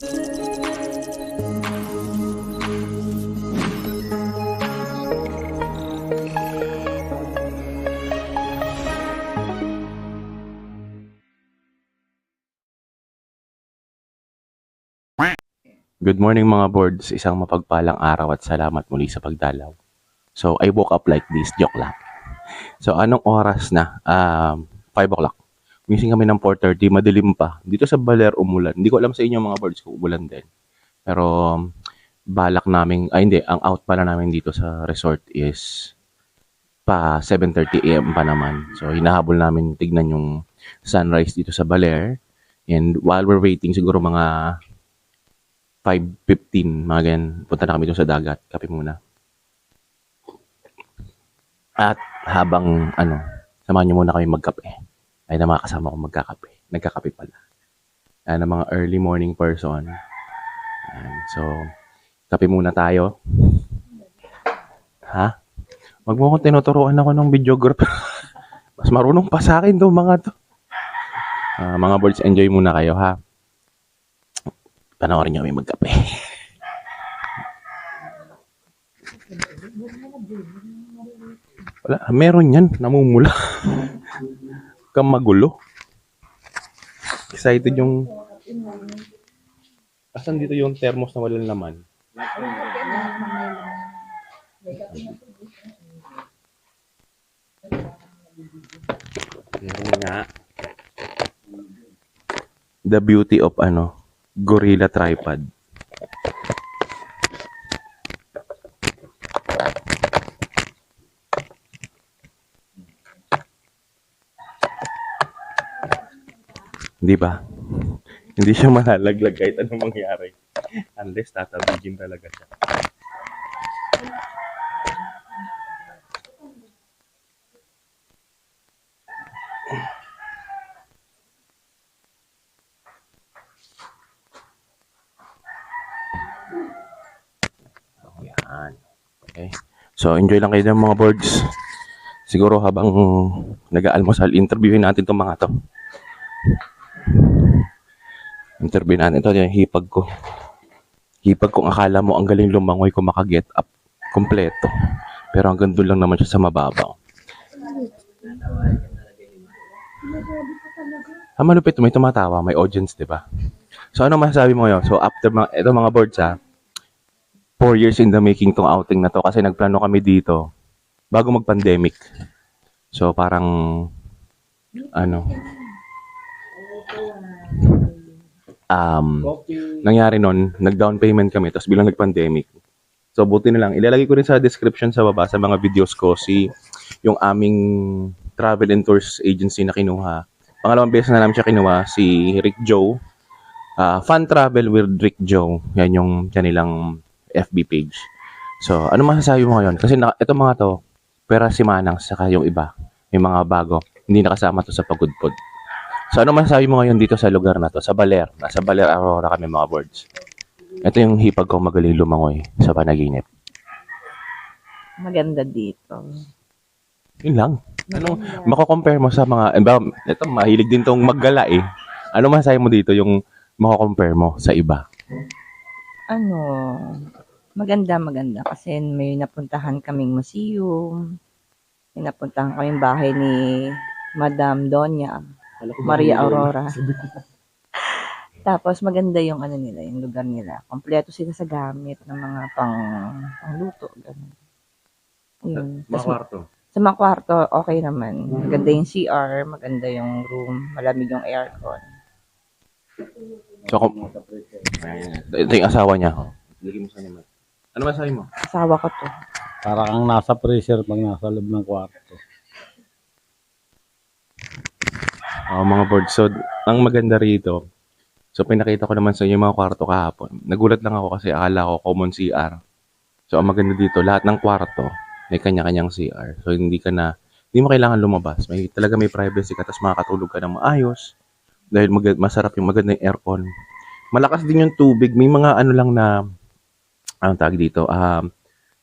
Good morning mga boards, isang mapagpalang araw at salamat muli sa pagdalaw. So, I woke up like this, joke lang. So, anong oras na? 5 o'clock. Gising kami ng 4:30, madilim pa. Dito sa Baler, umulan. Hindi ko alam sa inyo mga boards kung umulan din. Pero, balak namin, hindi, ang out pala namin dito sa resort is pa 7:30 AM pa naman. So, hinahabol namin tignan yung sunrise dito sa Baler. And while we're waiting, siguro mga 5:15, mga ganyan. Punta na kami doon sa dagat. Kape muna. At habang, samahan nyo muna kami magkape. Ay na mga kasama ko magkakape. Nagkakape pala. Ayan ang mga early morning person. Ayan. So, kape muna tayo. Ha? Wag mo akong tinuturuan ako ng videographer. Mas marunong pa sa akin to mga to. Mga boards, enjoy muna kayo ha. Panoorin nyo kami magkape. Wala, meron yan. Namumula. Kang magulo. Excited yung... Asan dito yung thermos na walang laman? Meron nga. The beauty of Gorilla Tripod. Di ba? Hindi siya malalaglag kahit anong mangyari. Unless tatabigin talaga siya. Yan. Okay. So, enjoy lang kayo ng mga boards. Siguro habang nag-aalmusal, interviewin natin itong mga to. Interview natin ito, yung hipag ko. Hipag kung akala mo ang galing lumangoy kung makaget up kompleto. Pero hanggang doon lang naman siya sa mababaw. Malupit, may tumatawa, may audience, di ba? So ano masasabi mo ngayon? So after ito mga boards 4 years in the making tong outing na to kasi nagplano kami dito bago mag-pandemic. So parang nangyari nun, nag-down payment kami, tapos bilang nag-pandemic. So, buti na lang. Ilalagay ko rin sa description sa baba, sa mga videos ko, yung aming travel and tours agency na kinuha. Pangalawang beses na namin siya kinuha, si Rick Joe. Fun Travel with Rick Joe. Yan yung kanilang FB page. So, ano masasabi mo ngayon? Kasi ito mga to, pera si Manang, saka yung iba, may mga bago. Hindi nakasama to sa pagudpod. So, ano masasabi mo ngayon dito sa lugar na to? Sa Baler. Nasa Baler, Aurora kami mga boards. Ito yung hipag ko magaling lumangoy sa panaginip. Maganda dito. Yun lang. Mako-compare mo sa mga... Ito, mahilig din tong maggala eh. Ano masasabi mo dito yung mako-compare mo sa iba? Maganda. Kasi may napuntahan kaming museum. May napuntahan kaming bahay ni Madam Donya. Maria Aurora. Tapos maganda yung nila, yung lugar nila. Kompleto sila sa gamit ng mga pangluto, ganun. Ayun. Mga kwarto. Sa mga kwarto, okay naman. Maganda yung CR, maganda yung room, malamig yung aircon. So, ito yung asawa niya. Lagyan mo sa naman. Ano masasabi mo? Asawa ko to. Para kang nasa freezer pag nasa loob ng kwarto. Mga boards. So, ang maganda rito, so pinakita ko naman sa inyo yung mga kwarto kahapon. Nagulat lang ako kasi akala ko common CR. So, ang maganda dito, lahat ng kwarto may kanya-kanyang CR. So, hindi mo kailangan lumabas. Talaga may privacy ka, tapos makakatulog ka ng maayos. Dahil masarap yung magandang aircon. Malakas din yung tubig. May mga anong tawag dito?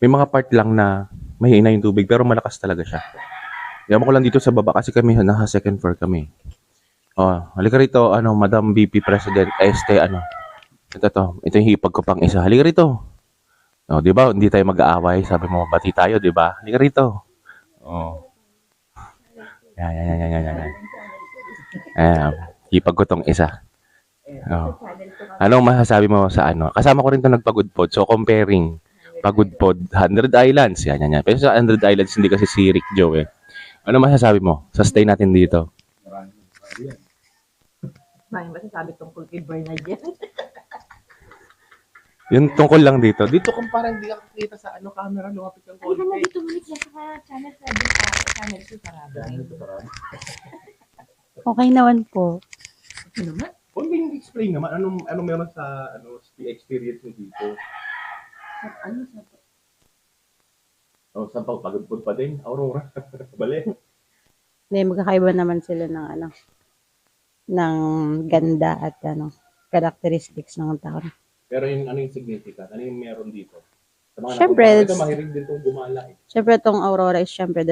May mga part lang na mahina yung tubig, pero malakas talaga siya. Yaman ko lang dito sa baba kasi kami nasa second floor kami. Halika rito, Madam VP President, Ito yung hipag ko pang isa. Halika rito. Oh, di ba? Hindi tayo mag-aaway. Sabi mo, bati tayo, di ba? Halika rito. Oh. Yan. Ayan, hipag ko tong isa. Oh. Anong masasabi mo sa ano? Kasama ko rin ito nagpagudpod. So, comparing pagudpod, 100 Islands. Yan. Pero sa 100 Islands, hindi kasi si Rick Joe eh. Ano masasabi mo sa stay natin dito? May masasabi tungkol kay Bernard yan. Yung tungkol lang dito. Dito kung parang hindi ka kita sa ano camera, lumapit ng Ay, na konti. dito ulit na sa channel 7 channel 2 sarado. Okay naman po. Ano naman? Kung yung explain naman, anong meron sa experience mo dito? Ano sa Oh, sa pagudpod pa din, Aurora. Bali. Hindi, magkakaiba naman sila ng ganda at characteristics ng taon. Pero yung ano yung significant? Ano yung meron dito? Sa mga Syempre, napunta, ito mahilig din itong gumala eh. Siyempre, itong Aurora is siyempre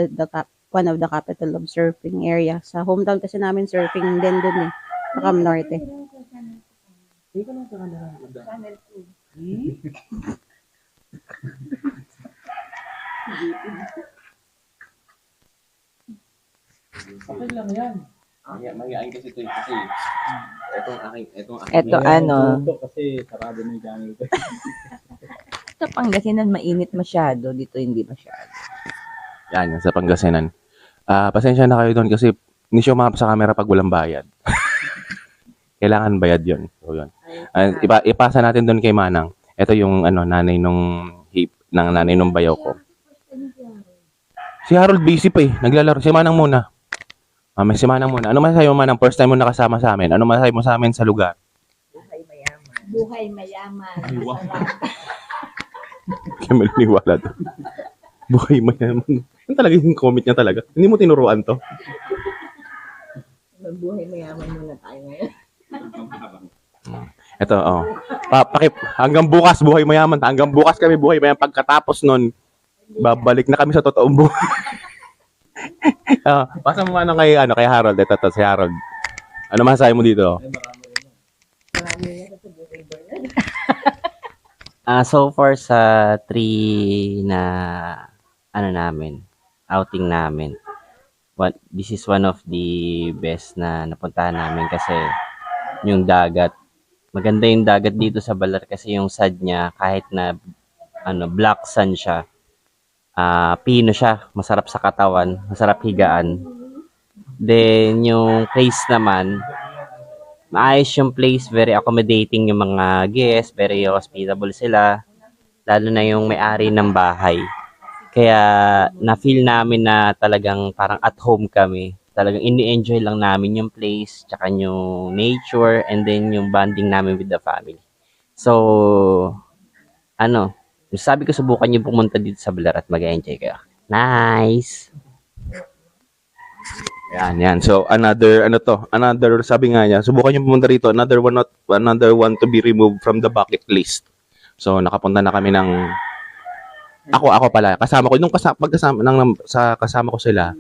one of the capital of surfing area. Sa hometown kasi namin, surfing din dun eh. Sa Cam Norte. Hindi ka lang sa camera. channel 2? Okay lang yan. Mahihain kasi ito kasi itong aking Ito ano, Kasi sarado na yung channel ko. sa Pangasinan mainit masyado, dito hindi masyado. Yan sa Pangasinan. Pasensya na kayo doon kasi hindi siya umahap sa camera pag walang bayad. Kailangan bayad yon. So, yun. Ipasa natin doon kay Manang. Ito yung nanay nung bayaw ko. Si Harold busy pa eh. Naglalaro. Si Manang muna. May si Manang muna. Ano masasabi mo, Manang? First time mo nakasama sa amin. Ano masasabi mo sa amin sa lugar? Buhay mayaman. Masarap. Kaya maliniwala to. Buhay mayaman. Yan talaga yung comment niya talaga. Hindi mo tinuruan to. Buhay mayaman muna tayo ngayon. Ito, oh. Hanggang bukas, buhay mayaman. Hanggang bukas kami buhay mayaman. Pagkatapos nun, babalik na kami sa totoong buhay. Pasa mo kay Harold. Ito, si Harold. Ano masasabi mo dito? So far sa 3 na outing namin. This is one of the best na napuntahan namin kasi yung dagat. Maganda yung dagat dito sa Balar kasi yung sand niya kahit na black sand siya. Pino siya, masarap sa katawan, masarap higaan. Then yung place naman, maayos yung place, very accommodating yung mga guests, very hospitable sila, lalo na yung may-ari ng bahay. Kaya na-feel namin na talagang parang at home kami. Talagang ini-enjoy lang namin yung place, tsaka yung nature, and then yung bonding namin with the family. So, sabi ko subukan niyo pumunta dito sa Balar at mag-enjoy kayo. Nice! Yan. So, another, sabi nga niya, subukan niyo pumunta rito, another one to be removed from the bucket list. So, nakapunta na kami ng, ako pala, kasama ko, kasama ko sila,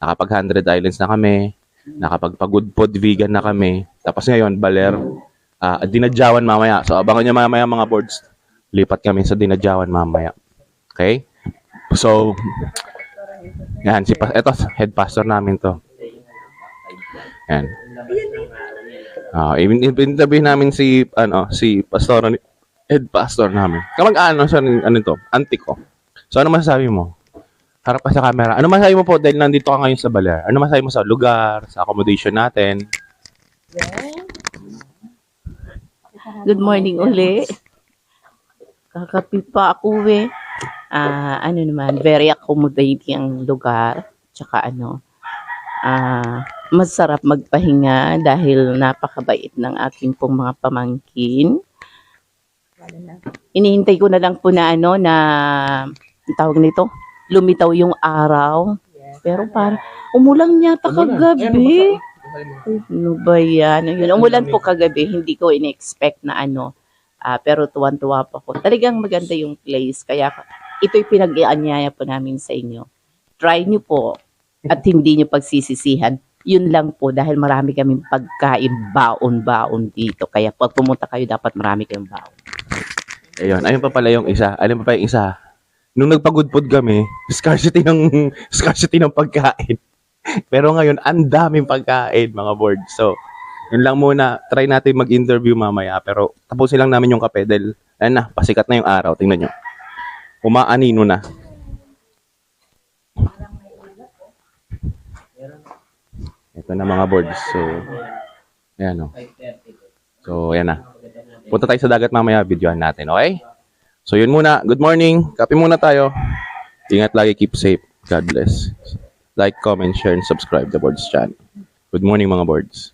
nakapag 100 Islands na kami, nakapag-pagudpod vegan na kami, tapos ngayon, Baler, dinadyawan mamaya. So, abangan niyo mamaya mga boards, lipat kami sa dinadyawan mamaya. Okay? So, yan, ito, head pastor namin to. Yan. Interview namin si pastor, head pastor namin. Siya, auntie ko. So, ano masasabi mo? Harap ka sa camera. Ano masasabi mo po dahil nandito ka ngayon sa Baler? Ano masasabi mo sa lugar, sa accommodation natin? Good morning uli. Kakapi pa ako eh. Very accommodating ang lugar. Tsaka masarap magpahinga dahil napakabait ng aking pong mga pamangkin. Inihintay ko na lang po na ang tawag nito, lumitaw yung araw. Pero parang umulan yata kagabi. Ano ba yan? Umulan po kagabi, hindi ko in-expect na pero tuwan-tuwa pa ko. Talagang maganda yung place. Kaya ito'y pinag-ianyaya po namin sa inyo. Try nyo po at hindi nyo pagsisisihan. Yun lang po dahil marami kaming pagkain baon-baon dito. Kaya pag pumunta kayo dapat marami kayong baon. Ayun, ayun pa pala yung isa. Alin pa pa yung isa? Nung nagpagudpod kami, scarcity ng pagkain. Pero ngayon, ang daming pagkain, mga board. So, yun lang muna. Try natin mag-interview mamaya. Pero tapusin lang namin yung kape dahil, ayun na, pasikat na yung araw. Tingnan nyo. Umaanino na. Ito na mga boards. So, ayan o. So, ayan na. Punta tayo sa dagat mamaya. Videohan natin, okay? So, yun muna. Good morning. Kape muna tayo. Ingat lagi. Keep safe. God bless. Like, comment, share, and subscribe the Boards channel. Good morning, mga boards.